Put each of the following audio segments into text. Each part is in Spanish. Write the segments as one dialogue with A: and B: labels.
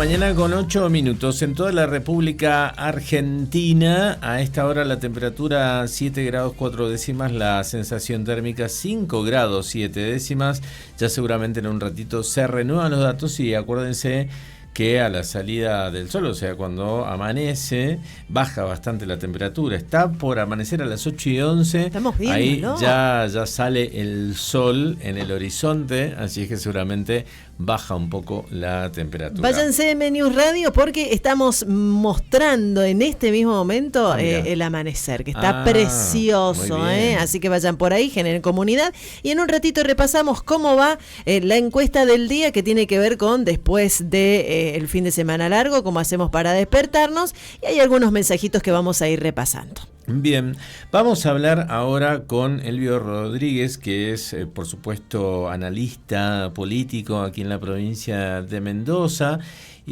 A: Mañana con 8 minutos en toda la República Argentina. A esta hora la temperatura 7 grados 4 décimas, la sensación térmica 5 grados 7 décimas. Ya seguramente en un ratito se renuevan los datos y acuérdense que a la salida del sol, o sea, cuando amanece, baja bastante la temperatura. Está por amanecer a las 8:11.
B: Estamos viendo,
A: ahí
B: ¿no?
A: ya sale el sol en el horizonte, así es que seguramente baja un poco la temperatura.
B: Váyanse de Mnews Radio porque estamos mostrando en este mismo momento el amanecer, que está precioso, así que vayan por ahí, generen comunidad y en un ratito repasamos cómo va la encuesta del día, que tiene que ver con después de el fin de semana largo, cómo hacemos para despertarnos, y hay algunos mensajitos que vamos a ir repasando.
A: Bien, vamos a hablar ahora con Elvio Rodríguez, que es, por supuesto, analista político aquí en la provincia de Mendoza.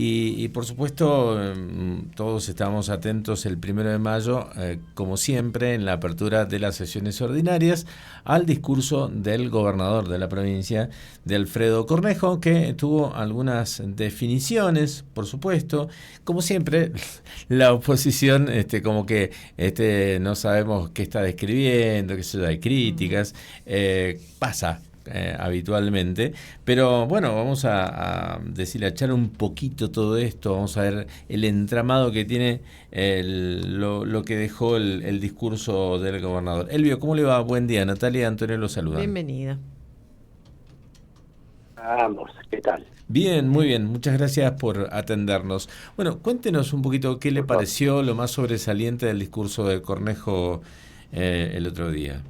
A: Y por supuesto, todos estamos atentos el 1 de mayo, como siempre, en la apertura de las sesiones ordinarias, al discurso del gobernador de la provincia, de Alfredo Cornejo, que tuvo algunas definiciones, por supuesto. Como siempre, la oposición, como que no sabemos qué está describiendo, qué sé yo, hay críticas, pasa habitualmente, pero bueno, vamos a deshilachar un poquito todo esto, vamos a ver el entramado que tiene lo que dejó el discurso del gobernador. Elvio, ¿cómo le va? Buen día, Natalia y Antonio lo saludan.
B: Bienvenida.
C: Vamos, ¿qué tal?
A: Bien, muy bien, muchas gracias por atendernos. Bueno, cuéntenos un poquito qué le pareció lo más sobresaliente del discurso de Cornejo el otro día.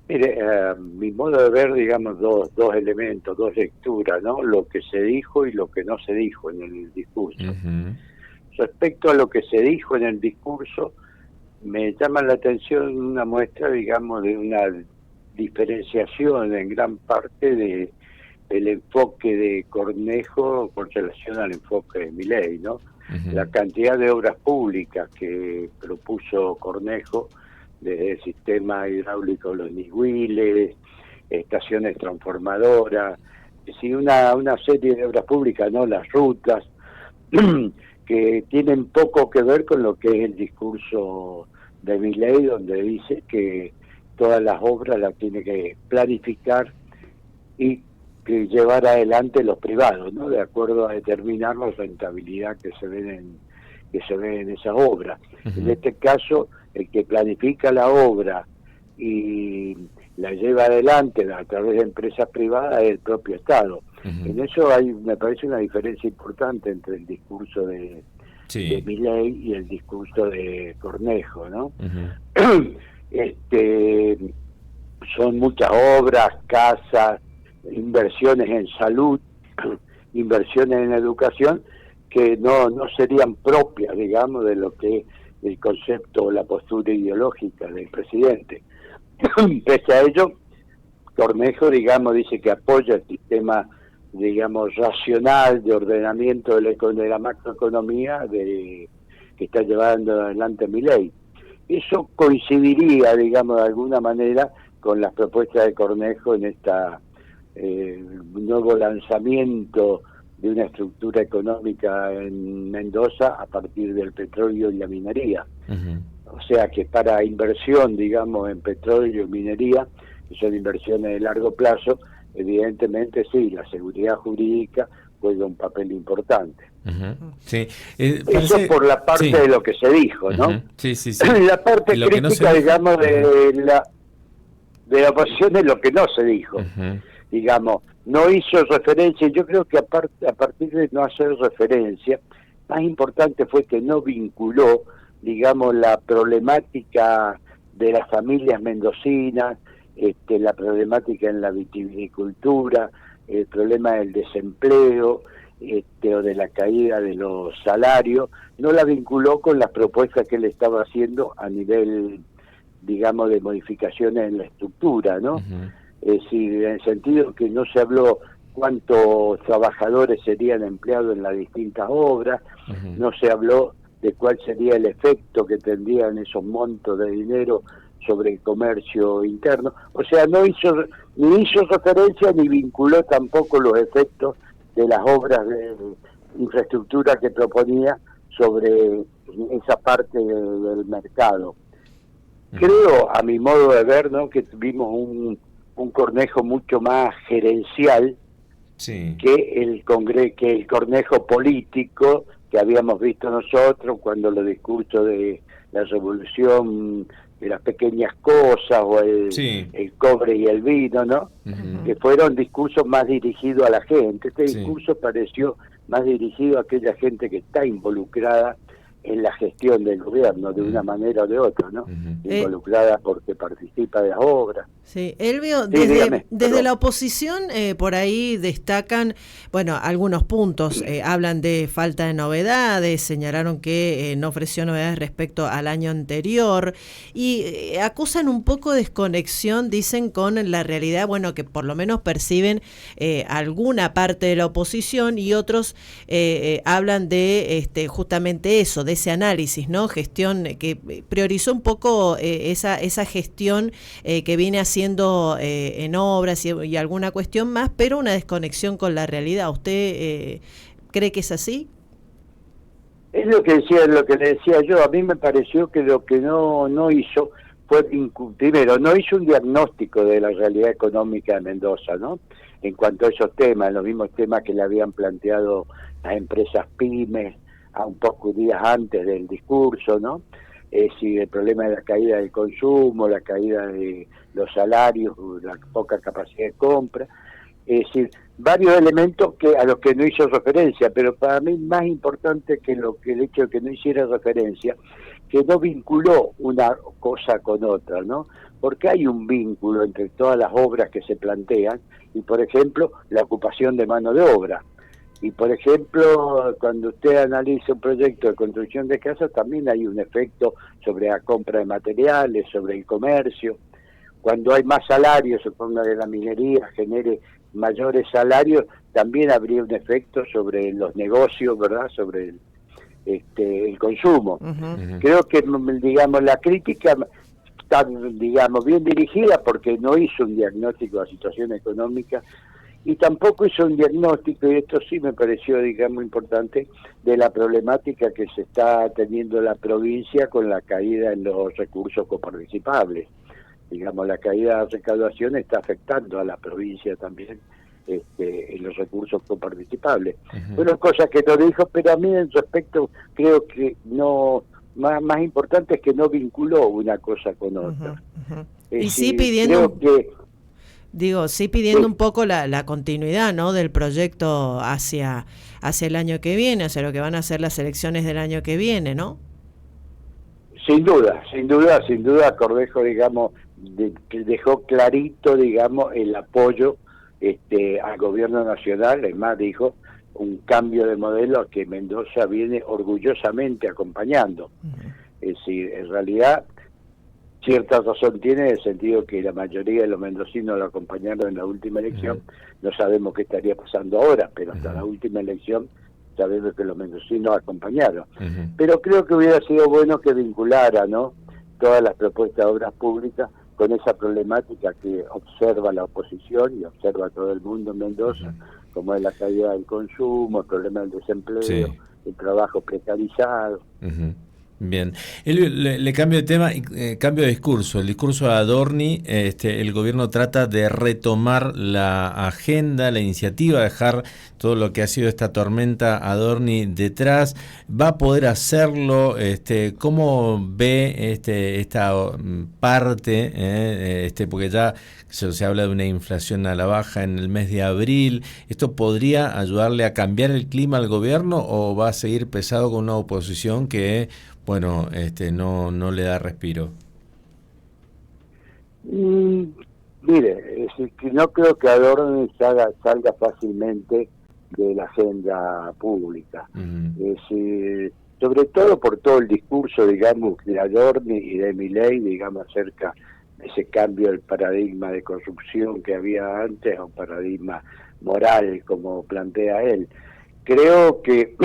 C: Mire, mi modo de ver, digamos, dos elementos, dos lecturas, ¿no? Lo que se dijo y lo que no se dijo en el discurso.
A: Uh-huh.
C: Respecto a lo que se dijo en el discurso, me llama la atención una muestra, digamos, de una diferenciación en gran parte del enfoque de Cornejo con relación al enfoque de Milei, ¿no? Uh-huh. La cantidad de obras públicas que propuso Cornejo, desde el sistema hidráulico Los Nihuiles, estaciones transformadoras, es decir, una serie de obras públicas, no las rutas, que tienen poco que ver con lo que es el discurso de Milei, donde dice que todas las obras las tiene que planificar y que llevar adelante los privados, ¿no? De acuerdo a determinar la rentabilidad que se ve en esas obras. Uh-huh. En este caso, el que planifica la obra y la lleva adelante a través de empresas privadas es el propio Estado. Uh-huh. En eso me parece una diferencia importante entre el discurso de Milei y el discurso de Cornejo, ¿no? Uh-huh. Son muchas obras, casas, inversiones en salud, inversiones en educación, que no serían propias, digamos, de lo que es el concepto o la postura ideológica del presidente. Pese a ello, Cornejo, digamos, dice que apoya el sistema, digamos, racional de ordenamiento de la macroeconomía que está llevando adelante Milei. Eso coincidiría, digamos, de alguna manera con las propuestas de Cornejo en esta nuevo lanzamiento de una estructura económica en Mendoza a partir del petróleo y la minería. Uh-huh. O sea que para inversión, digamos, en petróleo y minería, que son inversiones de largo plazo, evidentemente sí, la seguridad jurídica juega un papel importante.
A: Uh-huh. Sí.
C: Eso por la parte de lo que se dijo, ¿no?
A: Uh-huh. Sí.
C: La parte crítica, no digamos, de la oposición es lo que no se dijo. Uh-huh. Digamos, no hizo referencia, yo creo que a partir de no hacer referencia, más importante fue que no vinculó, digamos, la problemática de las familias mendocinas, la problemática en la vitivinicultura, el problema del desempleo, o de la caída de los salarios, no la vinculó con las propuestas que él estaba haciendo a nivel, digamos, de modificaciones en la estructura, ¿no? Uh-huh. Es decir, en el sentido que no se habló cuántos trabajadores serían empleados en las distintas obras, uh-huh. No se habló de cuál sería el efecto que tendrían esos montos de dinero sobre el comercio interno. O sea, no hizo ni hizo referencia ni vinculó tampoco los efectos de las obras de infraestructura que proponía sobre esa parte del mercado. Creo, a mi modo de ver, ¿no?, que tuvimos un Cornejo mucho más gerencial, sí, que el Cornejo político que habíamos visto nosotros cuando los discursos de la revolución de las pequeñas cosas o el cobre y el vino, ¿no? Que fueron discursos más dirigidos a la gente. Este discurso pareció más dirigido a aquella gente que está involucrada en la gestión del gobierno, de una manera o de otra, ¿no? Involucrada porque participa de las obras.
B: Sí, Elvio, desde la oposición por ahí destacan, bueno, algunos puntos, hablan de falta de novedades, señalaron que no ofreció novedades respecto al año anterior y acusan un poco de desconexión, dicen, con la realidad, bueno, que por lo menos perciben alguna parte de la oposición y otros hablan de justamente eso, de ese análisis, ¿no? Gestión que priorizó un poco esa gestión que viene haciendo en obras y alguna cuestión más, pero una desconexión con la realidad. ¿Usted cree que es así?
C: Es lo que le decía yo. A mí me pareció que lo que no hizo fue, primero, no hizo un diagnóstico de la realidad económica de Mendoza, ¿no? En cuanto a esos temas, los mismos temas que le habían planteado las empresas pymes a un poco días antes del discurso, ¿no? Si el problema de la caída del consumo, la caída de los salarios, la poca capacidad de compra, es decir, varios elementos a los que no hizo referencia, pero para mí más importante que el hecho de que no hiciera referencia, que no vinculó una cosa con otra, ¿no? Porque hay un vínculo entre todas las obras que se plantean y, por ejemplo, la ocupación de mano de obra. Y, por ejemplo, cuando usted analiza un proyecto de construcción de casas, también hay un efecto sobre la compra de materiales, sobre el comercio. Cuando hay más salarios, suponga que la minería genere mayores salarios, también habría un efecto sobre los negocios, ¿verdad?, sobre el consumo. Creo que, digamos, la crítica está, digamos, bien dirigida porque no hizo un diagnóstico de la situación económica y tampoco hizo un diagnóstico, y esto sí me pareció, digamos, importante, de la problemática que se está teniendo la provincia con la caída en los recursos coparticipables. Digamos, la caída de recaudación está afectando a la provincia también en los recursos coparticipables. Fueron cosas que no dijo, pero a mí en respecto creo que no, más importante es que no vinculó una cosa con otra.
B: Y sí pidiendo... sí pidiendo un poco la continuidad, ¿no?, del proyecto hacia el año que viene, hacia lo que van a ser las elecciones del año que viene, ¿no?
C: Sin duda, Cornejo, digamos, dejó clarito, digamos, el apoyo al gobierno nacional. Además dijo un cambio de modelo que Mendoza viene orgullosamente acompañando. Es decir, en realidad cierta razón tiene en el sentido que la mayoría de los mendocinos lo acompañaron en la última elección. No sabemos qué estaría pasando ahora, pero hasta la última elección sabemos que los mendocinos acompañaron. Pero creo que hubiera sido bueno que vinculara, ¿no?, todas las propuestas de obras públicas con esa problemática que observa la oposición y observa todo el mundo en Mendoza, como es la caída del consumo, el problema del desempleo, el trabajo precarizado.
A: Bien, le cambio de tema, cambio de discurso. El discurso de Adorni, el gobierno trata de retomar la agenda, la iniciativa, dejar todo lo que ha sido esta tormenta Adorni detrás. ¿Va a poder hacerlo? ¿Cómo ve esta parte? Porque ya se habla de una inflación a la baja en el mes de abril. ¿Esto podría ayudarle a cambiar el clima al gobierno o va a seguir pesado con una oposición que, bueno, no le da respiro?
C: Mire, no creo que Adorni salga fácilmente de la agenda pública. Sobre todo por todo el discurso, digamos, de Adorni y de Milei, digamos, acerca de ese cambio del paradigma de corrupción que había antes a un paradigma moral, como plantea él. Creo que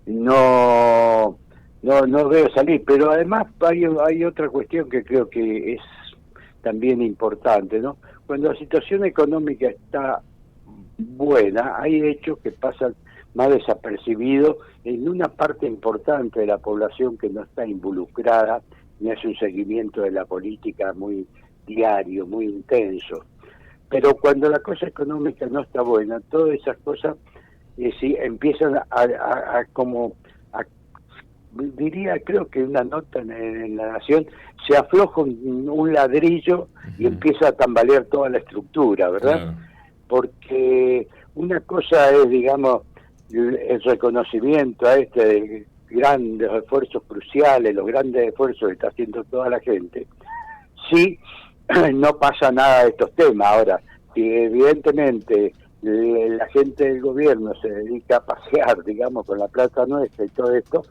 C: no veo salir, pero además hay otra cuestión que creo que es también importante, ¿no? Cuando la situación económica está buena, hay hechos que pasan más desapercibidos en una parte importante de la población que no está involucrada ni hace un seguimiento de la política muy diario, muy intenso. Pero cuando la cosa económica no está buena, todas esas cosas sí, empiezan a como, diría, creo que una nota en La Nación, se afloja un ladrillo y empieza a tambalear toda la estructura, ¿verdad?
A: Claro.
C: Porque una cosa es, digamos, el reconocimiento a de grandes esfuerzos cruciales, los grandes esfuerzos que está haciendo toda la gente. Sí, no pasa nada de estos temas. Ahora, si evidentemente la gente del gobierno se dedica a pasear, digamos, con la plata nuestra y todo esto,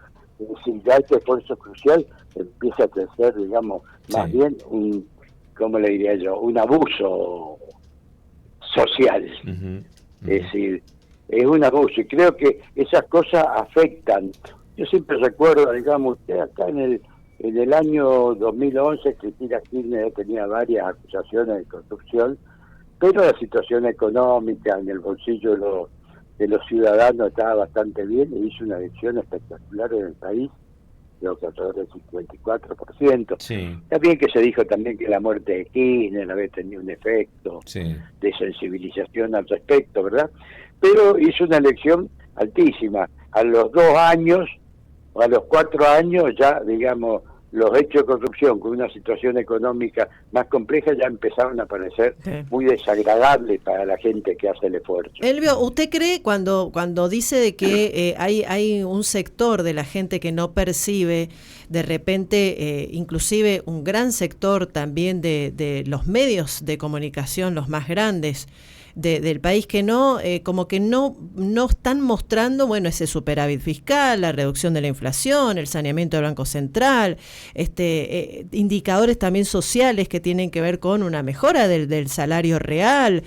C: si ya este esfuerzo crucial empieza a crecer, digamos, más bien un, ¿cómo le diría yo?, un abuso social. Es decir, es un abuso, y creo que esas cosas afectan. Yo siempre recuerdo, digamos, usted acá en el año 2011, Cristina Kirchner tenía varias acusaciones de corrupción, pero la situación económica en el bolsillo de los ciudadanos estaba bastante bien, e hizo una elección espectacular en el país, creo que alrededor del 54%.
A: Sí.
C: Está bien que se dijo también que la muerte de Kirchner había tenido un efecto de sensibilización al respecto, ¿verdad? Pero hizo una elección altísima. A los 2 años, o a los 4 años, ya, digamos, los hechos de corrupción con una situación económica más compleja ya empezaron a parecer muy desagradables para la gente que hace el esfuerzo.
B: Elvio, ¿usted cree cuando dice de que hay un sector de la gente que no percibe, de repente, inclusive un gran sector también de los medios de comunicación, los más grandes del país, que no, como que no están mostrando, bueno, ese superávit fiscal, la reducción de la inflación, el saneamiento del Banco Central, indicadores también sociales que tienen que ver con una mejora del salario real,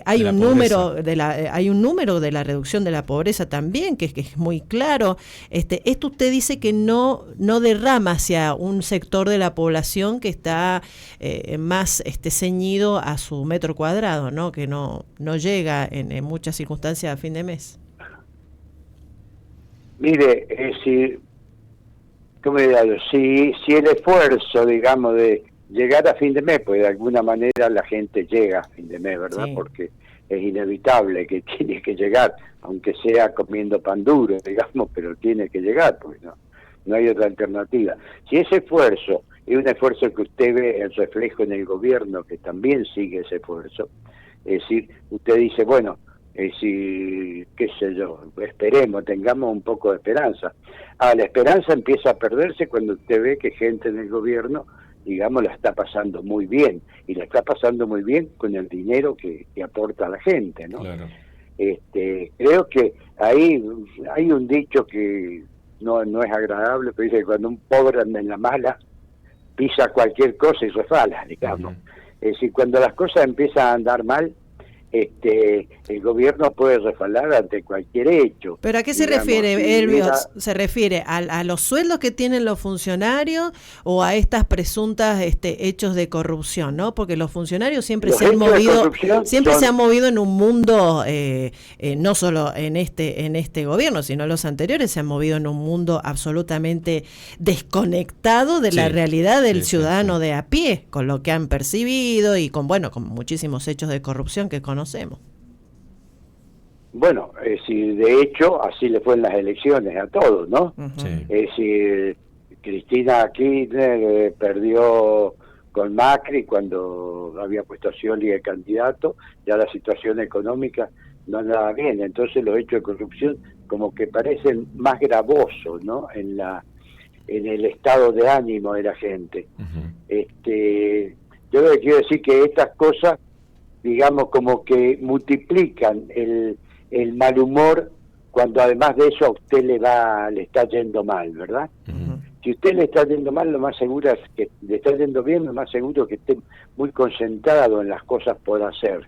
B: hay un número de la reducción de la pobreza también, que es muy claro. Esto usted dice que no derrama hacia un sector de la población que está más ceñido a su metro cuadrado, ¿no? Que no llega en muchas circunstancias a fin de mes.
C: Mire, ¿cómo diría yo? Si el esfuerzo, digamos, de llegar a fin de mes, pues de alguna manera la gente llega a fin de mes, ¿verdad? Sí. Porque es inevitable que tiene que llegar, aunque sea comiendo pan duro, digamos, pero tiene que llegar, pues no hay otra alternativa. Si ese esfuerzo es un esfuerzo que usted ve el reflejo en el gobierno, que también sigue ese esfuerzo, es decir, usted dice, bueno, qué sé yo, esperemos, tengamos un poco de esperanza. La esperanza empieza a perderse cuando usted ve que gente en el gobierno, digamos, la está pasando muy bien, y la está pasando muy bien con el dinero que aporta a la gente, ¿no? Claro. Creo que ahí hay un dicho que no es agradable, pero dice que cuando un pobre anda en la mala, pisa cualquier cosa y resbala, digamos. Es decir, cuando las cosas empiezan a andar mal, el gobierno puede resbalar ante cualquier hecho.
B: ¿Pero a qué se refiere, Elvio? ¿Se refiere a los sueldos que tienen los funcionarios o a estas presuntas hechos de corrupción, ¿no? Porque los funcionarios siempre se han movido en un mundo, no solo en este gobierno, sino los anteriores se han movido en un mundo absolutamente desconectado de la realidad del ciudadano de a pie, con lo que han percibido y con muchísimos hechos de corrupción que conocemos.
C: Bueno, de hecho, así le fue en las elecciones a todos, ¿no?
A: Sí.
C: Es decir, Cristina Kirchner perdió con Macri cuando había puesto a Scioli de candidato, ya la situación económica no andaba bien, entonces los hechos de corrupción como que parecen más gravosos, ¿no? En el estado de ánimo de la gente. Yo lo que quiero decir que estas cosas, digamos, como que multiplican el mal humor cuando además de eso a usted le está yendo mal, ¿verdad? Si usted le está yendo mal, lo más seguro es que le está yendo bien, lo más seguro es que esté muy concentrado en las cosas por hacer.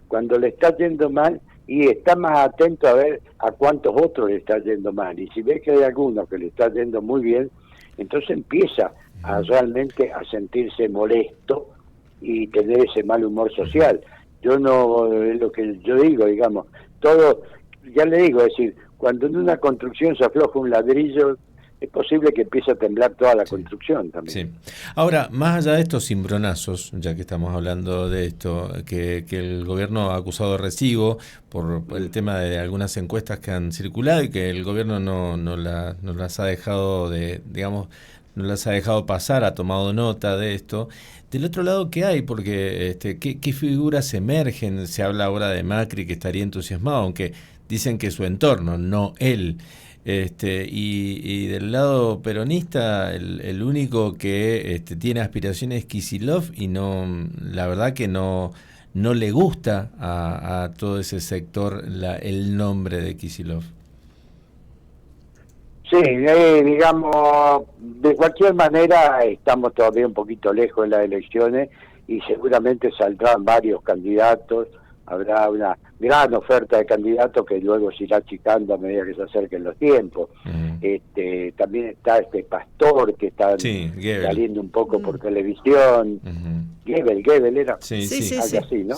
C: Cuando le está yendo mal, y está más atento a ver a cuántos otros le está yendo mal, y si ve que hay alguno que le está yendo muy bien, entonces empieza realmente a sentirse molesto y tener ese mal humor social. Yo no, es lo que yo digo, digamos, todo, ya le digo, es decir, cuando en una construcción se afloja un ladrillo, es posible que empiece a temblar toda la construcción también.
A: Sí. Ahora, más allá de estos cimbronazos, ya que estamos hablando de esto, que el gobierno ha acusado de recibo por el tema de algunas encuestas que han circulado y que el gobierno no las ha dejado no las ha dejado pasar, ha tomado nota de esto. Del otro lado, ¿qué hay? Porque ¿qué figuras emergen? Se habla ahora de Macri, que estaría entusiasmado, aunque dicen que su entorno, no él. Y del lado peronista, el único que tiene aspiraciones es Kicillof, y no, la verdad que no le gusta a todo ese sector el nombre de Kicillof.
C: Sí, digamos, de cualquier manera estamos todavía un poquito lejos de las elecciones y seguramente saldrán varios candidatos. Habrá una gran oferta de candidatos que luego se irá achicando a medida que se acerquen los tiempos. También está Pastor, que está saliendo un poco por televisión. Goebbels era. Algo así, ¿no?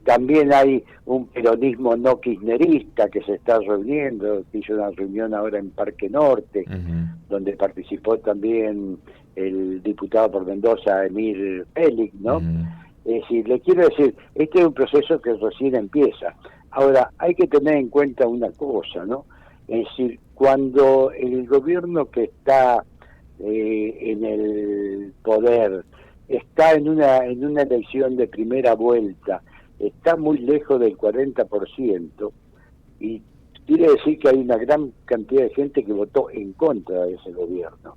C: También hay un peronismo no kirchnerista que se está reuniendo, que hizo una reunión ahora en Parque Norte, donde participó también el diputado por Mendoza, Emir Félix, ¿no? Es decir, le quiero decir, este es un proceso que recién empieza. Ahora, hay que tener en cuenta una cosa, ¿no? Es decir, cuando el gobierno que está en el poder está en una elección de primera vuelta, está muy lejos del 40%, y quiere decir que hay una gran cantidad de gente que votó en contra de ese gobierno.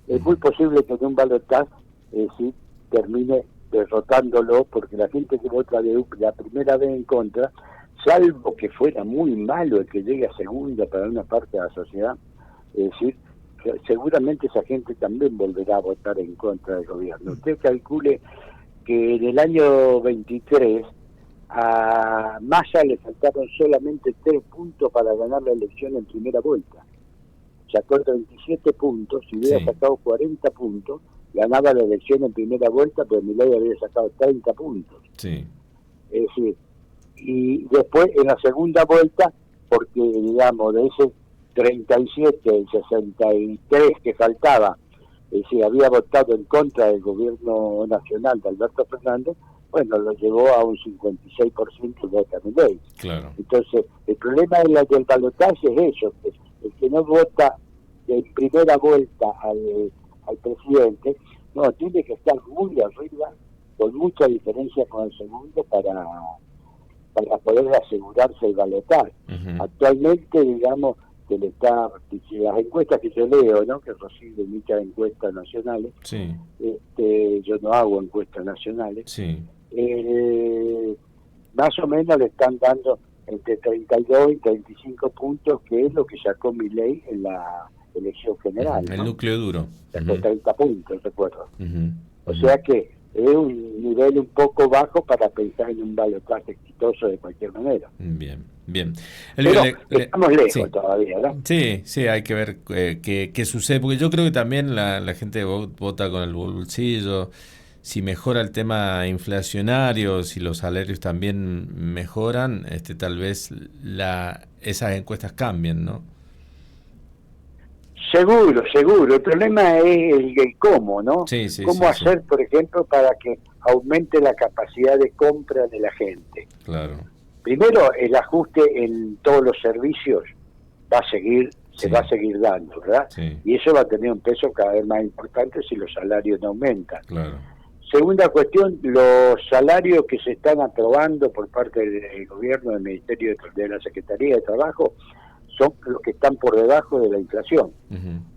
C: Es muy posible que en un balotaje termine derrotándolo, porque la gente que vota la primera vez en contra, salvo que fuera muy malo el que llegue a segunda para una parte de la sociedad, es decir, seguramente esa gente también volverá a votar en contra del gobierno. Usted calcule que en el año 23 a Massa le faltaron solamente 3 puntos para ganar la elección en primera vuelta. Sacó 37 puntos, si hubiera sacado 40 puntos, ganaba la elección en primera vuelta, pero Milei había sacado 30 puntos. Es decir, y después en la segunda vuelta, porque digamos de ese 37, el 63 que faltaba, había votado en contra del gobierno nacional de Alberto Fernández, bueno, lo llevó a un 56% de Milei.
A: Claro.
C: Entonces, el problema del balotaje es eso, que el que no vota en primera vuelta al presidente, no, tiene que estar muy arriba, con mucha diferencia con el segundo, para poder asegurarse el balotaje. Actualmente, digamos, que le está, las encuestas que yo leo, ¿no?, que recibe muchas encuestas nacionales, yo no hago encuestas nacionales, más o menos le están dando entre 32 y 35 puntos, que es lo que sacó Milei en la elección general.
A: El núcleo duro.
C: Sacó 30 puntos, recuerdo. O sea que es un nivel un poco bajo para pensar en un balotaje exitoso de cualquier manera.
A: Bien.
C: Pero estamos lejos todavía, ¿no?
A: Sí, hay que ver qué sucede, porque yo creo que también la gente vota con el bolsillo. Si mejora el tema inflacionario, si los salarios también mejoran, tal vez esas encuestas cambien, ¿no?
C: Seguro. El problema es el cómo, ¿no? ¿Cómo hacer, por ejemplo, para que aumente la capacidad de compra de la gente?
A: Claro.
C: Primero, el ajuste en todos los servicios se va a seguir dando, ¿verdad? Y eso va a tener un peso cada vez más importante si los salarios no aumentan.
A: Claro.
C: Segunda cuestión, los salarios que se están aprobando por parte del gobierno, del Ministerio de la Secretaría de Trabajo, son los que están por debajo de la inflación,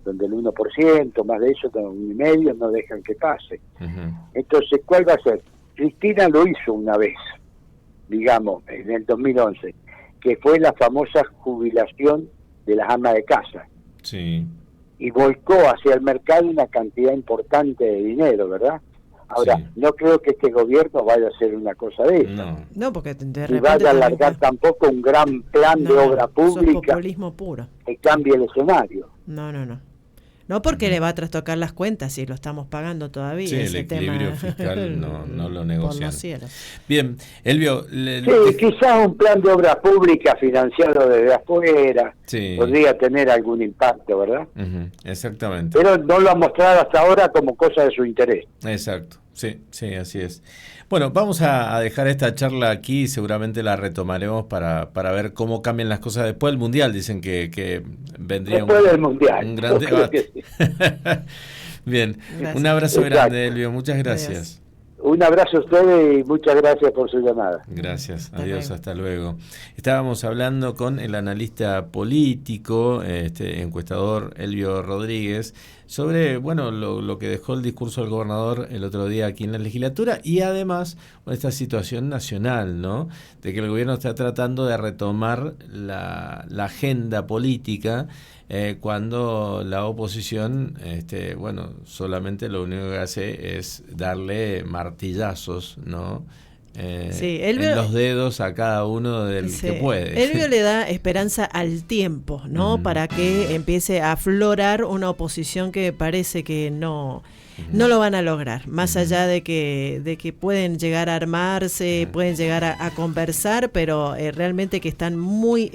C: donde el 1%, más de eso, 1,5%, no dejan que pase. Entonces, ¿cuál va a ser? Cristina lo hizo una vez, digamos, en el 2011, que fue la famosa jubilación de las amas de casa. Y volcó hacia el mercado una cantidad importante de dinero, ¿verdad? Ahora, no creo que este gobierno vaya a hacer una cosa de eso.
B: No, porque de repente...
C: Y vaya a alargar tampoco un gran plan de obra pública
B: populismo puro.
C: que cambie el escenario.
B: No. No porque le va a trastocar las cuentas si lo estamos pagando todavía.
A: Sí,
B: ese
A: el equilibrio
B: tema,
A: fiscal no lo negocian.
B: Por los cielos.
A: Bien, Elvio.
C: Sí, quizás un plan de obra pública financiado desde afuera podría tener algún impacto, ¿verdad?
A: Exactamente.
C: Pero no lo ha mostrado hasta ahora como cosa de su interés.
A: Exacto, sí, así es. Bueno, vamos a dejar esta charla aquí, seguramente la retomaremos para ver cómo cambian las cosas después del Mundial. Dicen que vendría
C: después del Mundial,
A: un gran debate. Sí. Bien, gracias. Un abrazo grande, Elvio, muchas gracias.
C: Adiós. Un abrazo a ustedes y muchas gracias por su llamada.
A: Gracias, adiós, hasta luego. Estábamos hablando con el analista político, encuestador Elvio Rodríguez, sobre lo que dejó el discurso del gobernador el otro día aquí en la legislatura y además esta situación nacional, ¿no? De que el gobierno está tratando de retomar la agenda política cuando la oposición, solamente lo único que hace es darle martillazos, ¿no? Elvio, en los dedos a cada uno del que puede.
B: Elvio le da esperanza al tiempo, ¿no? Para que empiece a aflorar una oposición que parece que no lo van a lograr, más allá de que pueden llegar a armarse, pueden llegar a conversar, pero realmente que están muy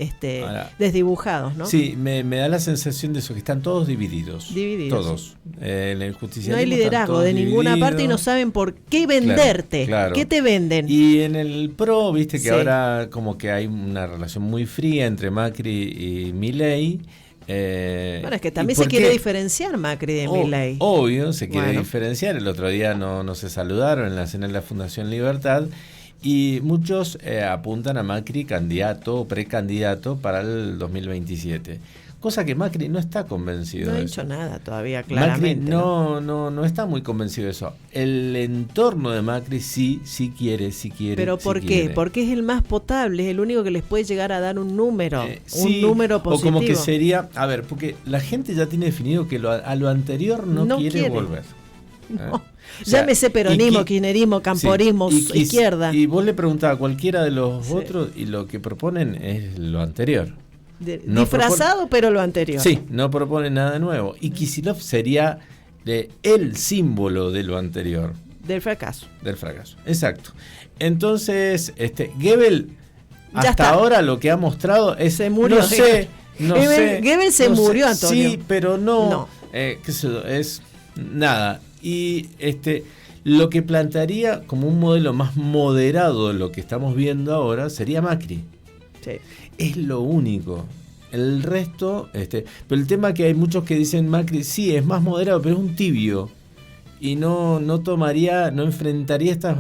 B: desdibujados, ¿no?
A: Sí, me da la sensación de eso, que están todos divididos. Todos. En el justicialismo
B: no hay liderazgo de ninguna parte y no saben por qué venderte.
A: Claro.
B: ¿Qué te venden?
A: Y en el PRO, viste que ahora como que hay una relación muy fría entre Macri y Milei.
B: Es que también se quiere diferenciar Macri de Milei.
A: Obvio, se quiere diferenciar. El otro día no se saludaron en la cena de la Fundación Libertad y muchos apuntan a Macri candidato o precandidato para el 2027. Cosa que Macri no está convencido de eso.
B: No ha dicho nada todavía, claramente.
A: Macri no está muy convencido de eso. El entorno de Macri sí quiere.
B: ¿Pero por qué? Quiere. Porque es el más potable, es el único que les puede llegar a dar un número, un número positivo.
A: O como que sería, porque la gente ya tiene definido que a lo anterior no quiere volver.
B: No. Llámese peronismo, kirchnerismo, camporismo, izquierda.
A: Y vos le preguntás a cualquiera de los otros y lo que proponen es lo anterior.
B: Disfrazado, pero lo anterior.
A: Sí, no propone nada nuevo. Y Kicillof sería el símbolo de lo anterior.
B: Del fracaso,
A: exacto. Entonces, Goebbels hasta ahora lo que ha mostrado es...
B: Se murió. Goebbels se murió, Antonio.
A: Sí, pero no. Es nada. Y lo que plantearía como un modelo más moderado de lo que estamos viendo ahora sería Macri.
B: Sí.
A: Es lo único. El resto, pero el tema que hay muchos que dicen Macri, sí, es más moderado, pero es un tibio. Y no enfrentaría estas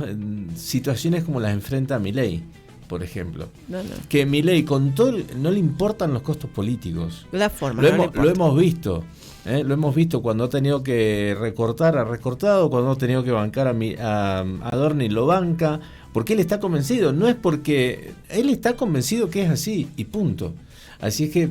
A: situaciones como las enfrenta Milei, por ejemplo.
B: No.
A: Que Milei, con todo, no le importan los costos políticos.
B: La forma.
A: Lo hemos visto. Lo hemos visto cuando ha tenido que recortar, ha recortado, cuando ha tenido que bancar a Adorni, lo banca. Porque él está convencido, no es porque él está convencido que es así y punto. Así es que